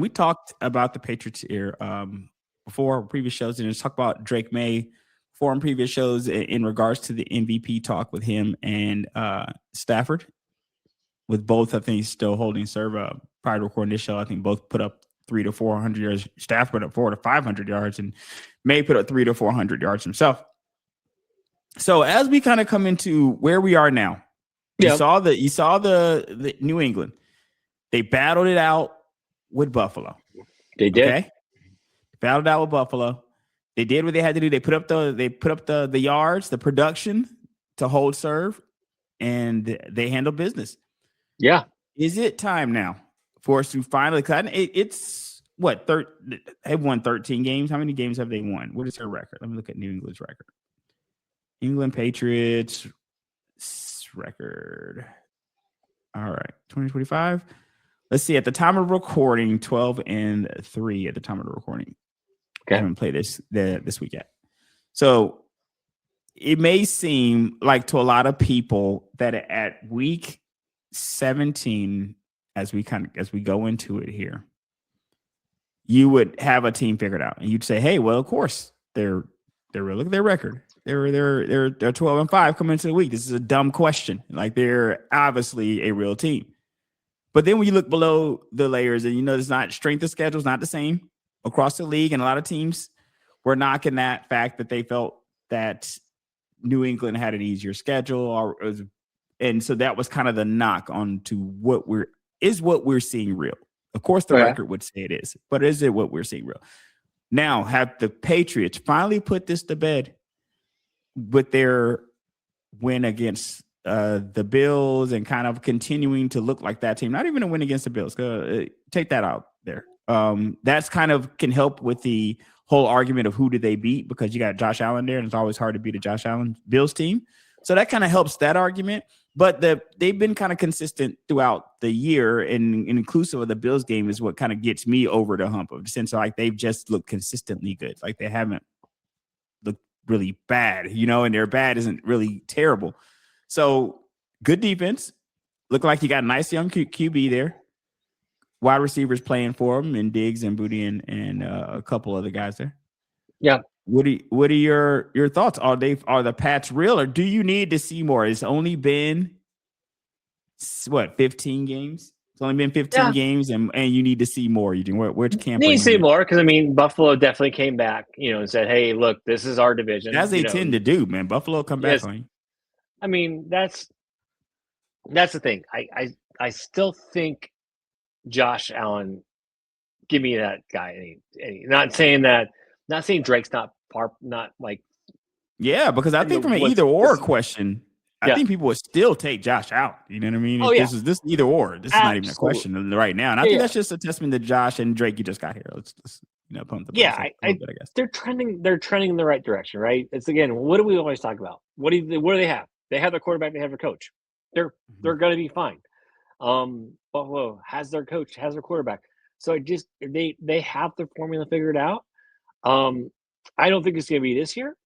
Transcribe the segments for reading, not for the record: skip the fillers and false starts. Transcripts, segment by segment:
we talked about the Patriots here before previous shows, and just talked about Drake May before in previous shows in regards to the MVP talk with him and Stafford. With both, I think he's still holding serve prior to recording this show. I think both put up 300 to 400 yards. Stafford put up 400 to 500 yards, and May put up 300 to 400 yards himself. So as we kind of come into where we are now, you saw the New England. They battled it out with Buffalo. They did. Okay? Battled out with Buffalo. They did what they had to do. They put up the yards, the production to hold serve, and they handled business. Yeah. Is it time now for us to finally? It's what they've won 13 games. How many games have they won? What is their record? Let me look at New England's record. England Patriots record. All right, 2025. Let's see. At the time of recording, 12-3 at the time of the recording. Okay. I haven't played this week yet. So it may seem like to a lot of people that at week 17, as we go into it here, you would have a team figured out, and you'd say, "Hey, well, of course look at their record. They're 12-5 coming into the week. This is a dumb question. Like they're obviously a real team." But then when you look below the layers, and you know, it's not strength of schedule is not the same across the league, and a lot of teams were knocking that fact that they felt that New England had an easier schedule, and so that was kind of the knock on to what we're seeing real. Of course, the record would say it is, but is it what we're seeing real? Now, have the Patriots finally put this to bed with their win against the Bills and kind of continuing to look like that team? Not even a win against the Bills. Take that out there. That's kind of can help with the whole argument of who did they beat, because you got Josh Allen there, and it's always hard to beat a Josh Allen Bills team. So that kind of helps that argument. But they've been kind of consistent throughout the year, and inclusive of the Bills game is what kind of gets me over the hump of the sense of like they've just looked consistently good. Like they haven't looked really bad, and their bad isn't really terrible. So good defense. Look like you got a nice young QB there. Wide receivers playing for them, and Diggs and Booty and a couple other guys there. Yeah. What are your thoughts? Are the Pats real, or do you need to see more? It's only been 15 games? It's only been 15 games, and you need to see more. You think which camp? Need to see more, because Buffalo definitely came back, and said, "Hey, look, this is our division." As they tend to do, man. Buffalo come back on you. That's the thing. I still think Josh Allen, give me that guy. Not saying Drake's not like. Yeah, because I think from an either or question, I think people would still take Josh out. You know what I mean? This either or. This is not even a question right now. And I think that's just a testament to Josh and Drake. You just got here. Let's pump the brakes a little bit, I guess. They're trending in the right direction, right? It's again, what do we always talk about? What do they have? They have their quarterback. They have their coach. They're going to be fine. Buffalo has their coach, has their quarterback. So they have their formula figured out. I don't think it's going to be this year.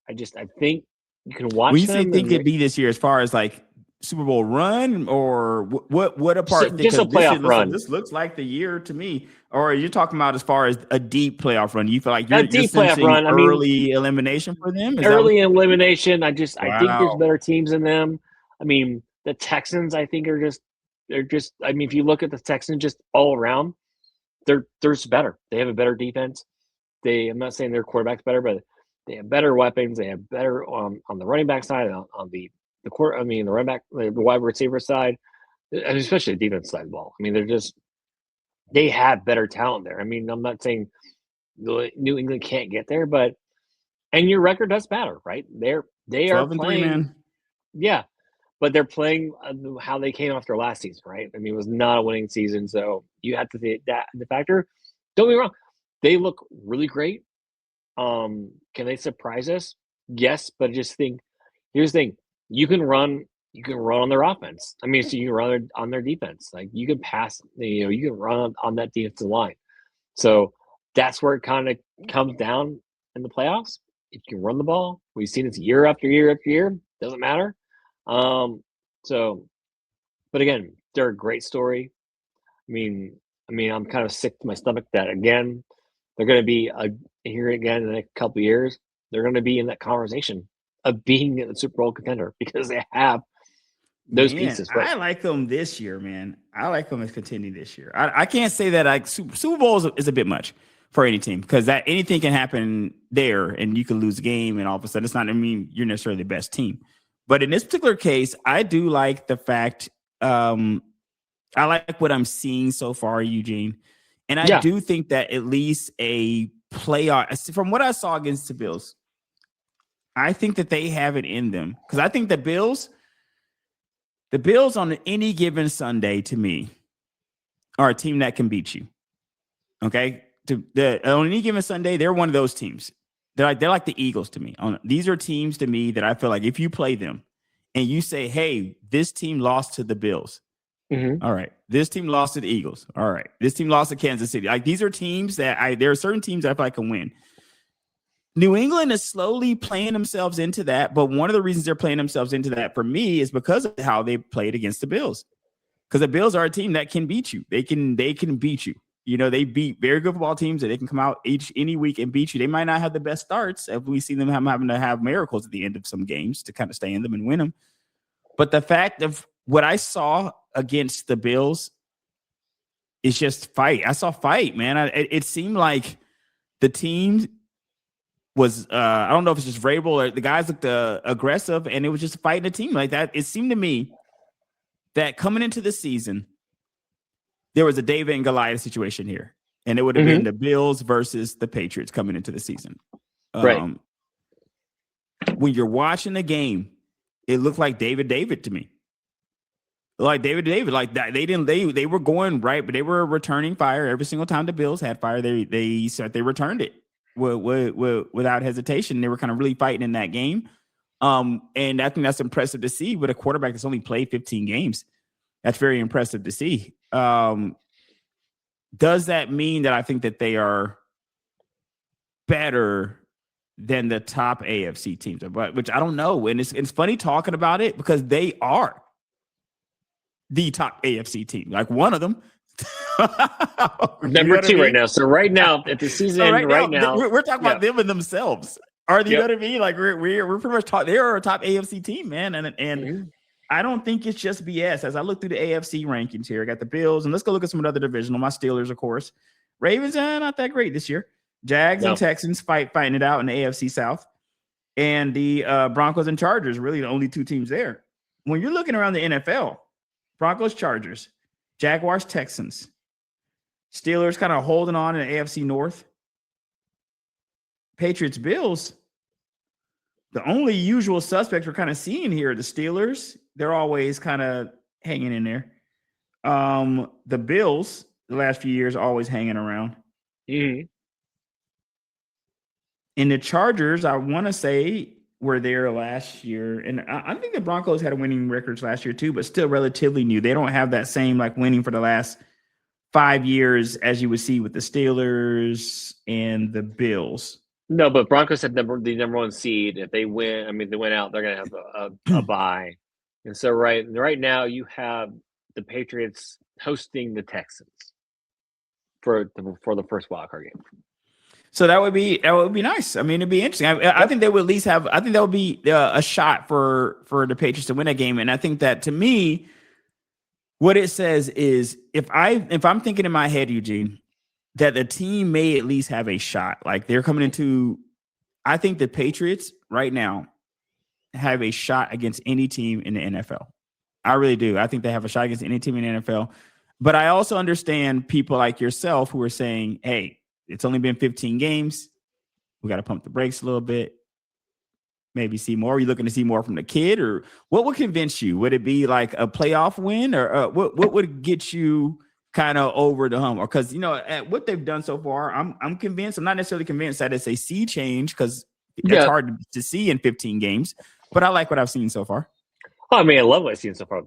I think you can watch. When you say think it'd be this year, as far as like Super Bowl run, or what apart? Just a playoff run. This looks like the year to me. Or are you talking about as far as a deep playoff run? You feel like you're deep playoff run. Early elimination for them. Elimination. I think there's better teams than them. The Texans, I think, they're just. If you look at the Texans, just all around, they're just better. They have a better defense. I'm not saying their quarterback's better, but they have better weapons. They have better on the running back side, on the running back, the wide receiver side, and especially the defense side of the ball. They have better talent there. I'm not saying New England can't get there, and your record does matter, right? They are playing, man. Yeah, but they're playing how they came after last season, right? It was not a winning season, so you have to see that the factor. Don't be wrong. They look really great. Can they surprise us? Yes, but just think. Here's the thing: you can run on their offense. So you can run on their defense. Like you can pass. You can run on that defensive line. So that's where it kind of comes down in the playoffs. If you can run the ball, we've seen this year after year after year. Doesn't matter. But again, they're a great story. I mean, I'm kind of sick to my stomach that again they're going to be here again in a couple of years. They're going to be in that conversation of being a Super Bowl contender because they have those pieces. But I like them this year, man. I like them as contending this year. I can't say that like Super Bowl is a bit much for any team because that anything can happen there and you can lose a game and all of a sudden it's not. I mean, you're necessarily the best team, but in this particular case, I do like the fact. I like what I'm seeing so far, Eugene, and I do think that at least a playoff from what I saw against the Bills, I think that they have it in them because I think the Bills on any given Sunday to me are a team that can beat you. Okay, on any given Sunday, they're one of those teams. They're like the Eagles to me. These are teams to me that I feel like if you play them and you say, "Hey, this team lost to the Bills." Mm-hmm. All right. This team lost to the Eagles. All right. This team lost to Kansas City. Like these are teams that there are certain teams that I feel like can win. New England is slowly playing themselves into that, but one of the reasons they're playing themselves into that for me is because of how they played against the Bills. Because the Bills are a team that can beat you. They can beat you. You know, they beat very good football teams and they can come out any week and beat you. They might not have the best starts if we see them having to have miracles at the end of some games to kind of stay in them and win them. But the fact of what I saw against the Bills is just fight. I saw fight, man. It seemed like the team was, I don't know if it's just Vrabel or the guys looked aggressive and it was just fighting a team like that. It seemed to me that coming into the season, there was a David and Goliath situation here. And it would have been the Bills versus the Patriots coming into the season. Right. When you're watching the game, it looked like David to me. Like David, like that. They were going right, but they were returning fire every single time the Bills had fire. They said they returned it without hesitation. They were kind of really fighting in that game. And I think that's impressive to see with a quarterback that's only played 15 games. That's very impressive to see. Does that mean that I think that they are better than the top AFC teams? But which I don't know. And it's funny talking about it because they are the top AFC team, like one of them. Number 2 right now. So right now at the season end, right now we're talking about them and themselves. Or you know what I mean? Like we're pretty much talking. They're a top AFC team, man. And I don't think it's just BS. As I look through the AFC rankings here, I got the Bills, and let's go look at some of the other divisional. My Steelers, of course. Ravens, not that great this year. Jags and Texans fighting it out in the AFC South. And the Broncos and Chargers, really the only 2 teams there. When you're looking around the NFL, Broncos, Chargers, Jaguars, Texans, Steelers kind of holding on in the AFC North. Patriots, Bills. The only usual suspects we're kind of seeing here are the Steelers. They're always kind of hanging in there. The Bills, the last few years, always hanging around. Mm-hmm. And the Chargers, I want to say, were there last year. And I think the Broncos had a winning records last year too, but still relatively new. They don't have that same like winning for the last 5 years as you would see with the Steelers and the Bills. No, but Broncos have the number 1 seed. If they win, I mean, they went out, they're going to have a bye. And so right now you have the Patriots hosting the Texans for the first wild card game. So that would be nice. I mean, it'd be interesting. I think they would at least have. I think that would be a shot for the Patriots to win that game. And I think that to me, what it says is if I'm thinking in my head, Eugene, that the team may at least have a shot. Like they're coming into. I think the Patriots right now have a shot against any team in the NFL. I really do. I think they have a shot against any team in the NFL. But I also understand people like yourself who are saying, hey, it's only been 15 games. We got to pump the brakes a little bit. Maybe see more. Are you looking to see more from the kid? Or what would convince you? Would it be like a playoff win? Or what would get you kind of over the hump? Or because, at what they've done so far, I'm convinced. I'm not necessarily convinced that it's a sea change because it's hard to see in 15 games. But I like what I've seen so far. Oh, I mean, I love what I've seen so far.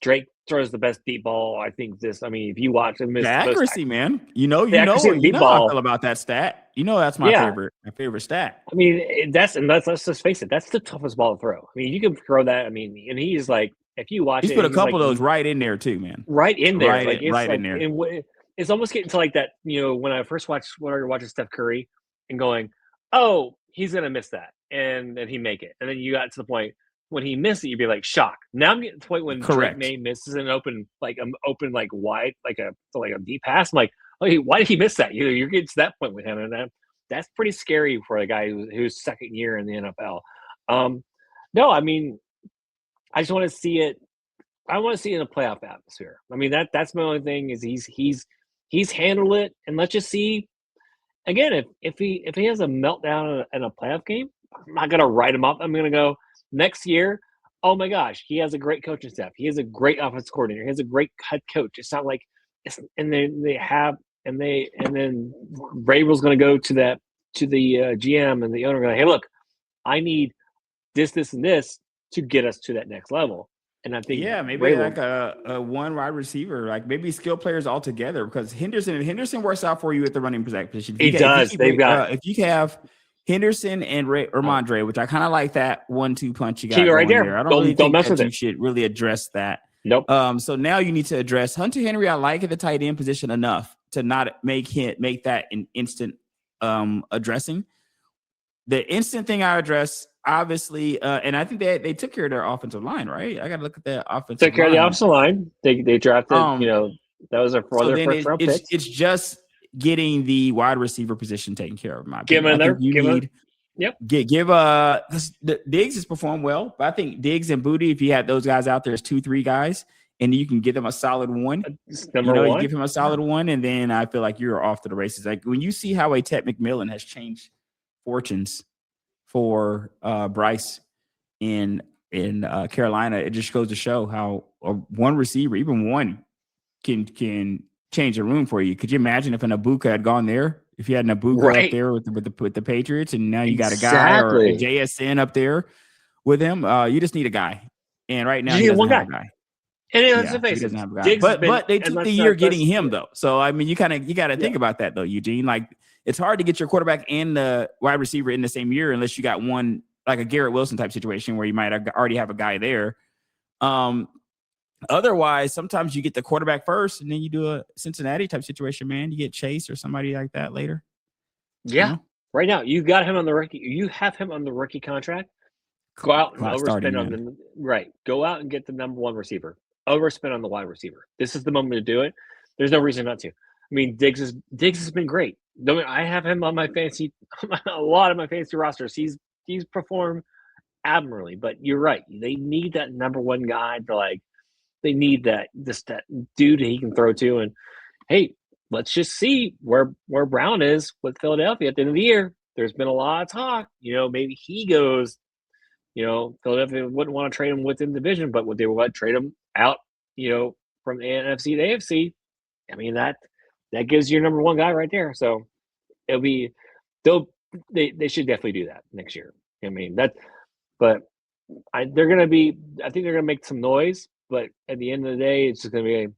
Drake throws the best deep ball. I think if you watch him, the accuracy, man. You know how I feel about that stat. That's my favorite stat. I mean, let's just face it. That's the toughest ball to throw. I mean, you can throw that. I mean, and he's like, if you watch, he's put a couple of those right in there too, man. Right in there, right in there. it's almost getting to like that, when I first watching Steph Curry and going, oh, he's gonna miss that, and then he make it, and then you got to the point when he missed it, you'd be like shocked. Now I'm getting to the point when Drake Correct. May misses an open wide like a deep pass. I'm like, oh, why did he miss that? You're getting to that point with him, and that's pretty scary for a guy who's second year in the NFL. No, I mean, I just want to see it. I want to see it in a playoff atmosphere. I mean, that's my only thing is he's handled it, and let's just see. Again, if he has a meltdown in a playoff game, I'm not gonna write him up. I'm gonna go next year. Oh my gosh, he has a great coaching staff. He has a great offense coordinator. He has a great head coach. It's not like and then Vrabel's gonna go to the GM and the owner going, hey, look, I need this, and this to get us to that next level. And I think maybe like a one wide receiver, like maybe skill players all together, because Henderson works out for you at the running position. He does. If you have Henderson and Ramondre, which I kind of like that 1-2 punch you got right there. I don't really think that you should really address that. Nope. So now you need to address Hunter Henry. I like at the tight end position enough to not make that an instant addressing. The instant thing I address, obviously, and I think they took care of their offensive line, right? I got to look at that offensive line. Took care of the offensive line. They drafted, that was their first round pick. It's just getting the wide receiver position taken care of. Give him there. Diggs has performed well, but I think Diggs and Booty, if you had those guys out there as 2-3 guys, and you can give them a solid one. You give him a solid one, and then I feel like you're off to the races. Like when you see how a Ted McMillan has changed fortunes for Bryce in Carolina, it just goes to show how one receiver, even one, can change the room for you. Could you imagine if an Abuka had gone there? If you had an Abuka up there with the Patriots, and now you got a guy or a JSN up there with him, you just need a guy. And right now he doesn't have a guy. And he doesn't have a guy. But they took the year getting him though. So I mean, you got to think about that though, Eugene. Like it's hard to get your quarterback and the wide receiver in the same year unless you got one like a Garrett Wilson type situation where you might already have a guy there. Otherwise, sometimes you get the quarterback first and then you do a Cincinnati type situation, man. You get Chase or somebody like that later. Yeah. Right now, you got him on the rookie. You have him on the rookie contract. Go out and overspend on them. Right. Go out and get the number one receiver. Overspend on the wide receiver. This is the moment to do it. There's no reason not to. I mean, Diggs has been great. I have him on my fantasy, a lot of my fantasy rosters. He's performed admirably. But you're right. They need that number one guy to they need that dude he can throw to. And hey, let's just see where Brown is with Philadelphia at the end of the year. There's been a lot of talk. Maybe he goes. Philadelphia wouldn't want to trade him within the division, but would they want to trade him out? From the NFC to AFC. I mean that gives you your number one guy right there. So they should definitely do that next year. I mean I think they're gonna make some noise, but at the end of the day, it's just gonna be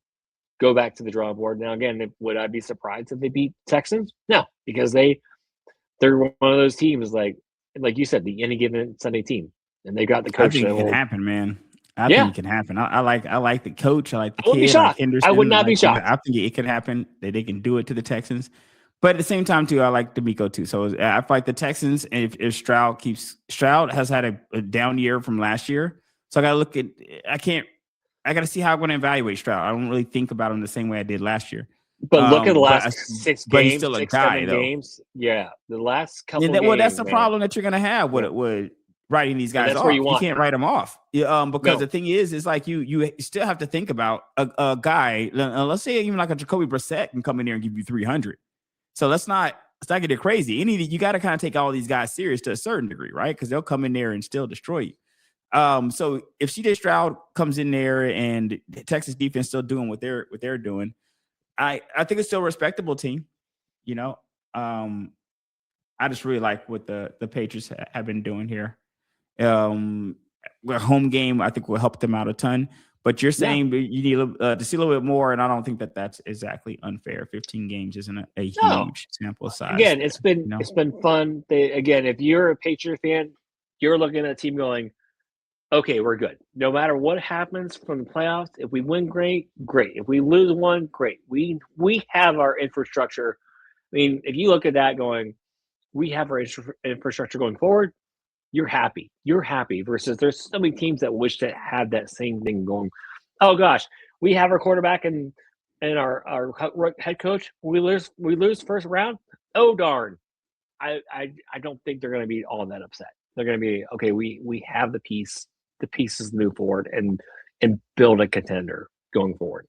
go back to the drawing board. Now again, would I be surprised if they beat Texans? No, because they're one of those teams like you said, the any given Sunday team, and they got the coach. I think it can happen, man. I think it can happen. I like the coach. I like the kid. Be shocked. Henderson. I would not be shocked. I think it could happen. That they can do it to the Texans. But at the same time, too, I like D'Amico, too. So I fight the Texans. And if Stroud has had a down year from last year. So I got to look at – I got to see how I'm going to evaluate Stroud. I don't really think about him the same way I did last year. But look at the last 6 games. But he's still a guy, 7 though. games. Yeah, the last couple games. Well, that's the problem that you're going to have with writing these guys off. You can't write them off because the thing is like you still have to think about a guy. Let's say even like a Jacoby Brissett can come in there and give you 300. So let's not get it crazy. You got to kind of take all these guys serious to a certain degree, right? Because they'll come in there and still destroy you. So if CJ Stroud comes in there and Texas defense still doing what they're doing, I think it's still a respectable team. I just really like what the Patriots have been doing here. A home game, I think, will help them out a ton. But you're saying you need to see a little bit more, and I don't think that's exactly unfair. 15 games isn't a huge sample size. Again, it's been fun. If you're a Patriot fan, you're looking at a team going, okay, we're good. No matter what happens from the playoffs, if we win, great. If we lose one, great. We have our infrastructure. I mean, if you look at that going, we have our infrastructure going forward, you're happy. You're happy versus there's so many teams that wish to have that same thing going. Oh gosh, we have our quarterback and our head coach. We lose first round. Oh darn. I don't think they're going to be all that upset. They're going to be okay. We have the pieces to move forward and build a contender going forward.